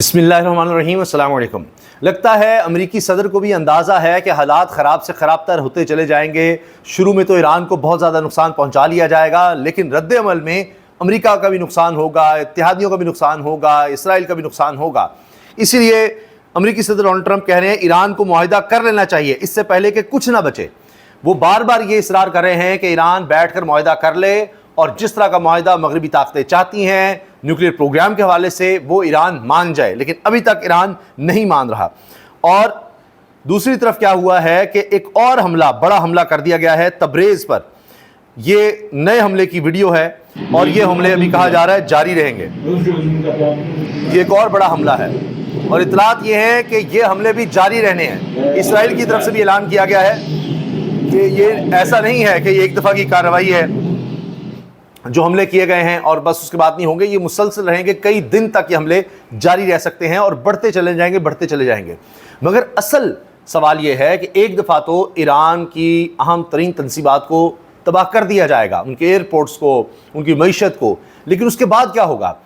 बिस्मिल्लाहिर्रहमानिर्रहीम, अस्सलाम वालेकुम। लगता है अमेरिकी सदर को भी अंदाज़ा है कि हालात ख़राब से ख़राब तर होते चले जाएंगे। शुरू में तो ईरान को बहुत ज़्यादा नुकसान पहुंचा लिया जाएगा, लेकिन रद्द अमल में अमेरिका का भी नुकसान होगा, इत्तेहादियों का भी नुकसान होगा, इसराइल का भी नुकसान होगा। इसीलिए अमेरिकी सदर डोनाल्ड ट्रंप कह रहे हैं ईरान को मुआहिदा कर लेना चाहिए इससे पहले कि कुछ ना बचे। वो बार बार ये इसरार कर रहे हैं कि ईरान बैठ कर मुआहिदा कर ले, और जिस तरह का मुआहिदा मगरबी ताकतें चाहती हैं न्यूक्लियर प्रोग्राम के हवाले से वो ईरान मान जाए, लेकिन अभी तक ईरान नहीं मान रहा। और दूसरी तरफ क्या हुआ है कि एक और हमला, बड़ा हमला कर दिया गया है तब्रेज़ पर। ये नए हमले की वीडियो है और ये हमले अभी कहा जा रहा है जारी रहेंगे। ये एक और बड़ा हमला है और इतलात ये है कि ये हमले भी जारी रहने हैं। इसराइल की तरफ से भी ऐलान किया गया है कि ये ऐसा नहीं है कि ये एक दफ़ा की कार्रवाई है जो हमले किए गए हैं और बस उसके बाद नहीं होंगे, ये मुसलसल रहेंगे। कई दिन तक ये हमले जारी रह सकते हैं और बढ़ते चले जाएंगे। मगर असल सवाल ये है कि एक दफ़ा तो ईरान की अहम तरीन तंसीबात को तबाह कर दिया जाएगा, उनके एयरपोर्ट्स को, उनकी मईशत को, लेकिन उसके बाद क्या होगा?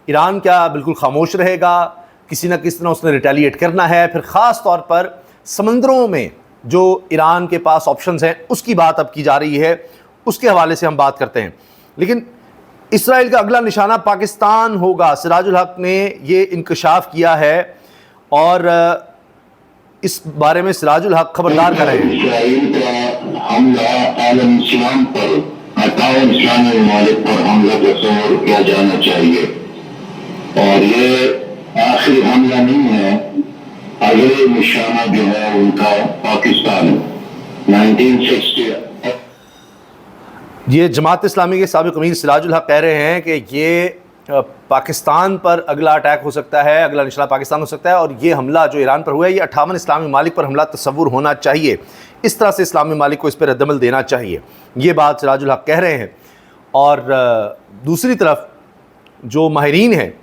ईरान क्या बिल्कुल खामोश रहेगा? किसी न किसी तरह उसने रिटेलिएट करना है। फिर ख़ास तौर पर समंदरों में जो ईरान के पास ऑप्शंस हैं उसकी बात अब की जा रही है, उसके हवाले से हम बात करते हैं। लेकिन इसराइल का अगला निशाना पाकिस्तान होगा। सिराजुल हक ने ये इंकशाफ किया है और इस बारे में सिराजुल हक खबरदार कर रहे हैं। इसराइल का हमला आलम इस्लाम पर, 58 इस्लामी ममालिक पर हमला तस्वर किया जाना चाहिए और ये आखिरी हमला नहीं है। अगले निशाना जो है उनका पाकिस्तान 1960। ये जमात इस्लामी के साबिक़ अमीर सिराजुल हक कह रहे हैं कि ये पाकिस्तान पर अगला अटैक हो सकता है, अगला निशाना पाकिस्तान हो सकता है। और ये हमला जो ईरान पर हुआ है ये 58 इस्लामी ममालिक पर हमला तस्वुर होना चाहिए। इस तरह से इस्लामी ममालिक को इस पर रद्दमल देना चाहिए, ये बात सिराजुल हक कह रहे हैं। और दूसरी तरफ जो माहिरीन हैं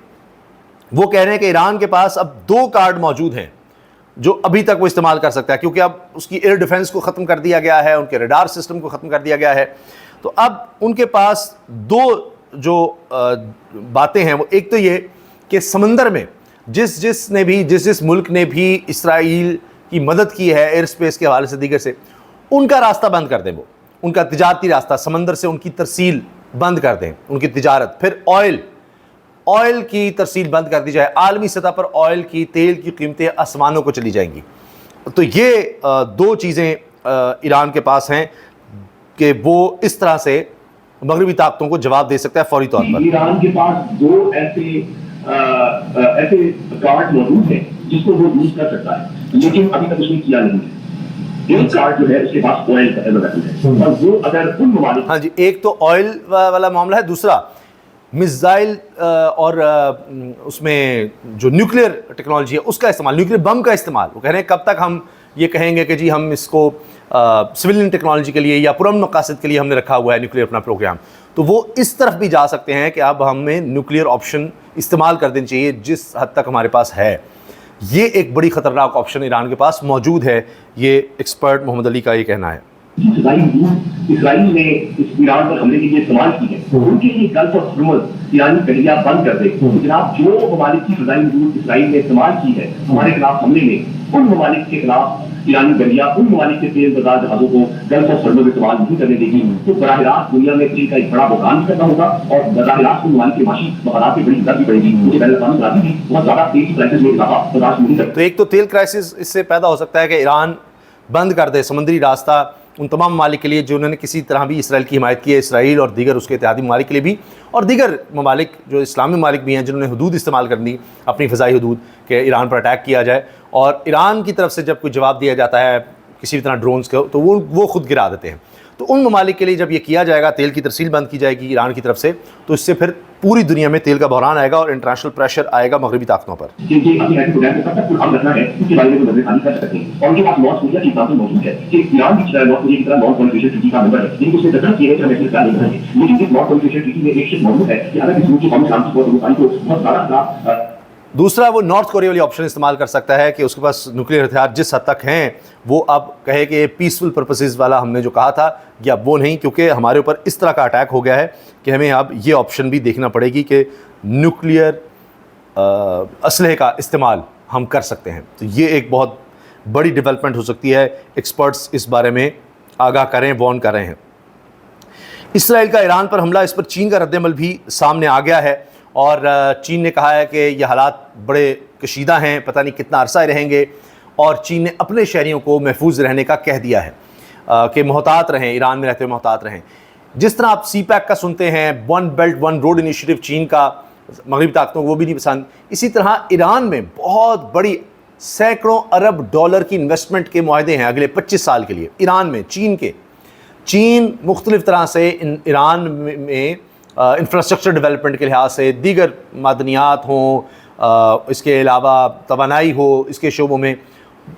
वो कह रहे हैं कि ईरान के पास अब 2 कार्ड मौजूद हैं जो अभी तक वो इस्तेमाल कर सकता है, क्योंकि अब उसकी एयर डिफेंस को ख़त्म कर दिया गया है, उनके रडार सिस्टम को ख़त्म कर दिया गया है। तो अब उनके पास 2 जो बातें हैं वो, एक तो ये कि समंदर में जिस मुल्क ने भी इसराइल की मदद की है एयर स्पेस के हवाले से दीगर से, उनका रास्ता बंद कर दें। वो उनका तिजारती रास्ता समंदर से उनकी तरसील बंद कर दें, उनकी तिजारत। फिर ऑयल की तरसील बंद कर दी जाए। आलमी सतह पर ऑयल की, तेल की कीमतें आसमानों को चली जाएंगी। तो ये 2 चीज़ें ईरान के पास हैं कि वो इस तरह से मगरबी ताकतों को जवाब दे सकता है फौरी तौर पर। ईरान के पास 2 ऐसे कार्ड मौजूद हैं जिसको वो यूज कर सकता है, लेकिन अभी तक उसने किया नहीं है। एक कार्ड जो है उसके पास ऑयल का है और वो अगर उन ममालिक, हाँ जी, एक तो ऑयल वाला मामला है, दूसरा मिसाइल और उसमें जो न्यूक्लियर टेक्नोलॉजी है उसका इस्तेमाल, न्यूक्लियर बम का इस्तेमाल। वो कह रहे हैं कब तक हम ये कहेंगे कि जी हम इसको सिविलियन टेक्नोलॉजी के लिए या पुरअमन मकासद के लिए हमने रखा हुआ है न्यूक्लियर अपना प्रोग्राम। तो वो इस तरफ भी जा सकते हैं कि अब हमें न्यूक्लियर ऑप्शन इस्तेमाल कर देनी चाहिए जिस हद तक हमारे पास है। ये एक बड़ी ख़तरनाक ऑप्शन ईरान के पास मौजूद है, ये एक्सपर्ट मोहम्मद अली का ये कहना है। इसराइल ने इस ईरान पर हमले के लिए इस्तेमाल की है, उनके लिए गल्फ ऑफ ह्यूमस ईरानी बहरिया बंद कर दे। जनाब, जो ममालिक की फ़िज़ाई हदूद इसराइल ने इस्तेमाल की है हमारे खिलाफ हमले में, उन ममालिक के खिलाफ ईरानी बहरिया उन ममालिक के तेल बजार जहाज़ों को गल्फ ऑफ ह्यूमस इस्तेमाल नहीं करने देगी। तो बराह रास्त दुनिया में चीन का एक बड़ा बहरान भी करना होगा और बराह रास्त उन ममालिक के माशी मफादात पे बड़ी दर भी पड़ेगी। मुझे बैन अल भी बहुत ज़्यादा तेल क्राइसिस में इजाफा बर्दाश्त नहीं करता। तो एक तो तेल क्राइसिस इससे पैदा हो सकता है कि ईरान बंद कर दे समंदरी रास्ता उन तमाम ममालिक के लिए जिन्होंने किसी तरह भी इसराइल की हिमायत की है, इसराइल और दीगर उसके इत्तेहादी ममालिक के लिए भी, और दीगर ममालिक जो इस्लामी ममालिक भी हैं जिन्होंने हदूद इस्तेमाल कर दी अपनी फ़िज़ाई हदूद के ईरान पर अटैक किया जाए। और ईरान की तरफ से जब कोई जवाब दिया जाता है किसी भी तरह ड्रोन्स को, तो वो खुद गिरा देते हैं। तो उन ममालिक के लिए जब ये किया जाएगा, तेल की तरसील बंद की जाएगी ईरान की तरफ से, तो इससे फिर पूरी दुनिया में तेल का बहरान आएगा और इंटरनेशनल प्रेशर आएगा मगरबी ताकतों पर। क्योंकि अपनी ऐसे प्रोग्राम को तब तक हम रखना है उसके बारे में नजर खाली कर सकते हैं। और उनके पास नॉर्थ कोरिया की एग्जाम्पल मौजूद है कि ईरान की नॉर्थ कोरिया की तरह नॉन प्रोलिफरेशन ट्रीटी का मेंबर है, जिनको उसने तकड़ किए हैं कि हम ऐसे क्या नहीं करेंगे। लेकिन इस नॉन प्रोलिफरेशन ट्रीटी में एक शर्त मौजूद है कि अगर इस मुल्क की कौमी सलामती को बहुत ज़्यादा, दूसरा वो नॉर्थ कोरिया वाली ऑप्शन इस्तेमाल कर सकता है कि उसके पास न्यूक्लियर हथियार जिस हद तक हैं वो अब कहे कि पीसफुल पर्पसेस वाला हमने जो कहा था या वो नहीं, क्योंकि हमारे ऊपर इस तरह का अटैक हो गया है कि हमें अब ये ऑप्शन भी देखना पड़ेगी कि न्यूक्लियर असलहे का इस्तेमाल हम कर सकते हैं। तो ये एक बहुत बड़ी डेवलपमेंट हो सकती है। एक्सपर्ट्स इस बारे में आगाह करें, वार्न कर रहे हैं। इसराइल का ईरान पर हमला, इस पर चीन का रद्दमल भी सामने आ गया है और चीन ने कहा है कि ये हालात बड़े कशीदा हैं, पता नहीं कितना अरसा रहेंगे, और चीन ने अपने शहरियों को महफूज रहने का कह दिया है कि मोहतात रहें, ईरान में रहते हुए मोहतात रहें। जिस तरह आप CPEC का सुनते हैं, one belt one road initiative चीन का मगरबी ताकतों को वो भी नहीं पसंद, इसी तरह ईरान में बहुत बड़ी सैकड़ों अरब डॉलर की इन्वेस्टमेंट के मुआहदे हैं अगले 25 साल के लिए ईरान में, चीन मुख्तलिफ तरह से ईरान में इंफ्रास्ट्रक्चर डेवलपमेंट के लिहाज से, दीगर मादनियात हों, इसके अलावा तवानाई हो, इसके शोबों में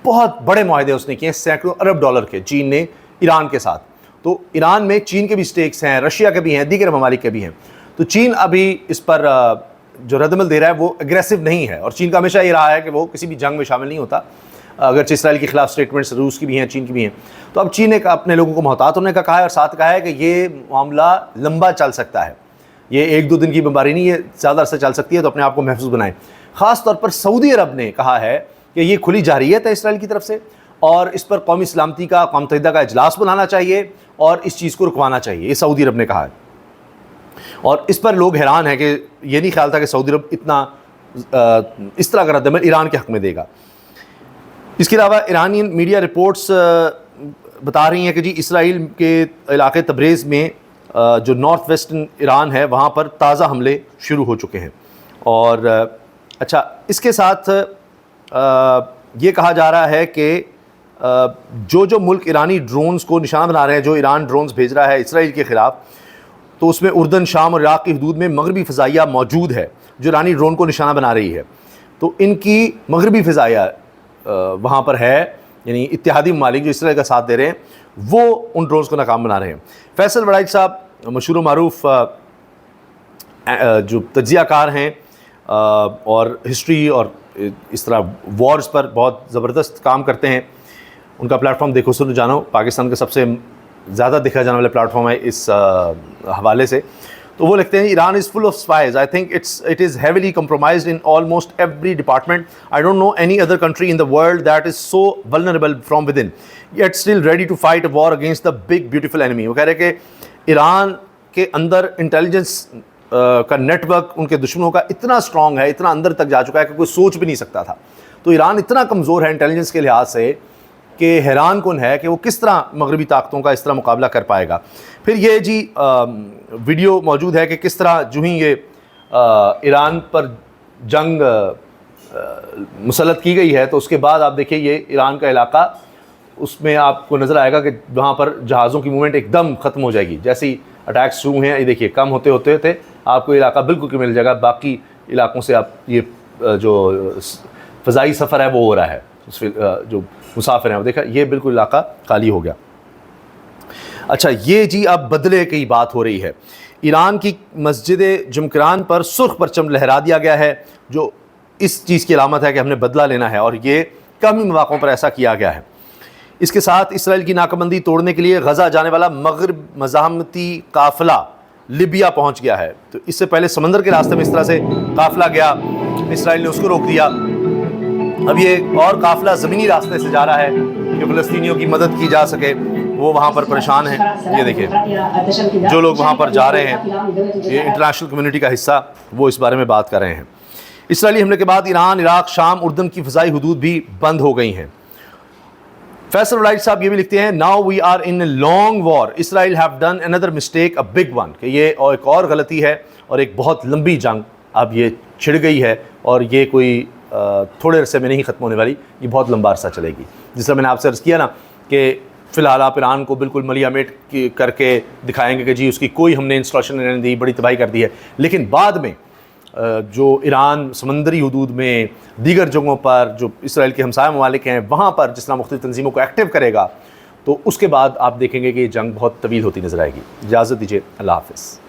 बहुत बड़े मुआहदे उसने किए, सैकड़ों अरब डॉलर के चीन ने ईरान के साथ। तो ईरान में चीन के भी स्टेक्स हैं, रशिया के भी हैं, दीगर ममालिक के भी हैं। तो चीन अभी इस पर जो रद्दमल दे रहा है वो एग्रेसिव नहीं है, और चीन का हमेशा ये रहा है कि वो किसी भी जंग में शामिल नहीं होता, अगरचे इसराइल के खिलाफ स्टेटमेंट्स रूस की भी हैं, चीन की भी हैं। तो अब चीन ने अपने लोगों को मोहतात होने का कहा है और साथ कहा है कि ये मामला लंबा चल सकता है, ये 1-2 दिन की बीमारी नहीं, ये ज़्यादा अरसा चल सकती है, तो अपने आप को महफूज बनाएं। ख़ास तौर पर सऊदी अरब ने कहा है कि ये खुली जारियत है इसराइल की तरफ से, और इस पर कौमी सलामती का, अक़वाम मुत्तहिदा का इजलास बुलाना चाहिए और इस चीज़ को रुकवाना चाहिए, ये सऊदी अरब ने कहा है। और इस पर लोग हैरान हैं कि ये नहीं ख्याल था कि सऊदी अरब इतना इस तरह का रद्दमल ईरान के हक़ में देगा। इसके अलावा ईरानी मीडिया रिपोर्ट्स बता रही हैं कि जी इसराइल के इलाके तब्रेज़ में जो नॉर्थ वेस्टर्न ईरान है वहाँ पर ताज़ा हमले शुरू हो चुके हैं। और अच्छा, इसके साथ ये कहा जा रहा है कि जो मुल्क ईरानी ड्रोन्स को निशाना बना रहे हैं, जो ईरान ड्रोन्स भेज रहा है इसराइल के ख़िलाफ़, तो उसमें उर्दन, शाम और इराक़ की हदूद में मगरबी फ़िज़ाइया मौजूद है जो ईरानी ड्रोन को निशाना बना रही है। तो इनकी मगरबी फ़िज़ाइया वहाँ पर है, यानी इत्तेहादी ममालिक जो इसराइल का साथ दे रहे हैं वो उन ड्रोन्स को नाकाम बना रहे हैं। फैसल वड़ाइच साहब मशहूर मारूफ जो तज्ज़ियाकार हैं और हिस्ट्री और इस तरह वॉर्स पर बहुत ज़बरदस्त काम करते हैं। उनका प्लेटफॉर्म देखो सुनो जानो पाकिस्तान का सबसे ज़्यादा देखा जाने वाला प्लेटफॉर्म है इस हवाले से। तो वो लिखते हैं Iran is full of spies, I think it is heavily compromised in almost every department, I don't know any other country in the world that is so vulnerable from within yet still ready to fight a war against the big beautiful enemy. वो कह रहे हैं कि Iran के अंदर intelligence का network उनके दुश्मनों का इतना स्ट्रॉन्ग है, इतना अंदर तक जा चुका है कि कोई सोच भी नहीं सकता था। तो ईरान इतना कमज़ोर है इंटेलिजेंस के लिहाज से कि हैरान कौन है कि वो किस तरह मगरबी ताकतों का इस तरह मुकाबला कर पाएगा। फिर ये जी वीडियो मौजूद है कि किस तरह जो ही ये ईरान पर जंग मुसल्लत की गई है, तो उसके बाद आप देखिए ये ईरान का इलाका, उसमें आपको नज़र आएगा कि वहाँ पर जहाज़ों की मूवमेंट एकदम ख़त्म हो जाएगी। जैसे ही अटैक्स शुरू हैं, ये देखिए कम होते होते थे आपको इलाका बिल्कुल मिल जाएगा, बाकी इलाकों से आप ये जो फ़ज़ाई सफ़र है वो हो रहा है, जो मुसाफिर हैं वो देखा ये बिल्कुल इलाका खाली हो गया। अच्छा, ये जी अब बदले की बात हो रही है। ईरान की मस्जिद जुमकरान पर सुर्ख परचम लहरा दिया गया है, जो इस चीज़ की अलामत है कि हमने बदला लेना है, और ये कम ही मौक़ों पर ऐसा किया गया है। इसके साथ इसराइल की नाकाबंदी तोड़ने के लिए गज़ा जाने वाला मगरब मज़ाहमती काफ़िला लिबिया पहुँच गया है। तो इससे पहले समंदर के रास्ते में इस तरह से काफ़िला गया, इसराइल ने उसको रोक दिया। अब ये और काफ़िला ज़मीनी रास्ते से जा रहा है कि फ़लस्तीनियों की मदद की जा सके, वो वहाँ पर परेशान हैं। ये देखिए जो लोग वहाँ पर जा रहे हैं, ये इंटरनेशनल कम्युनिटी का हिस्सा, वो इस बारे में बात कर रहे हैं। इसराइली हमले के बाद ईरान, इराक़, शाम, उर्दन की फ़िज़ाई हदूद भी बंद हो गई हैं। फैसल वड़ाइच साहब ये भी लिखते हैं, now we are in a long war, Israel have done another mistake a big one, कि ये एक और गलती है और एक बहुत लंबी जंग अब ये छिड़ गई है, और ये कोई थोड़े अरसे में नहीं ख़त्म होने वाली, ये बहुत लंबा अरसा चलेगी। जिस तरह मैंने आपसे अर्ज़ किया ना कि फ़िलहाल आप ईरान को बिल्कुल मलियामेट करके दिखाएंगे कि जी उसकी कोई हमने इंस्ट्रक्शन नहीं दी, बड़ी तबाही कर दी है, लेकिन बाद में जो ईरान समंदरी हदूद में दीगर जगहों पर जो इसराइल के हमसाया ममालिक हैं वहाँ पर जिस तरह मुख्तलिफ तंजीमों को एक्टिव करेगा, तो उसके बाद आप देखेंगे कि ये जंग बहुत तवील होती नज़र आएगी। इजाज़त दीजिए, अल्लाह हाफ़िज़।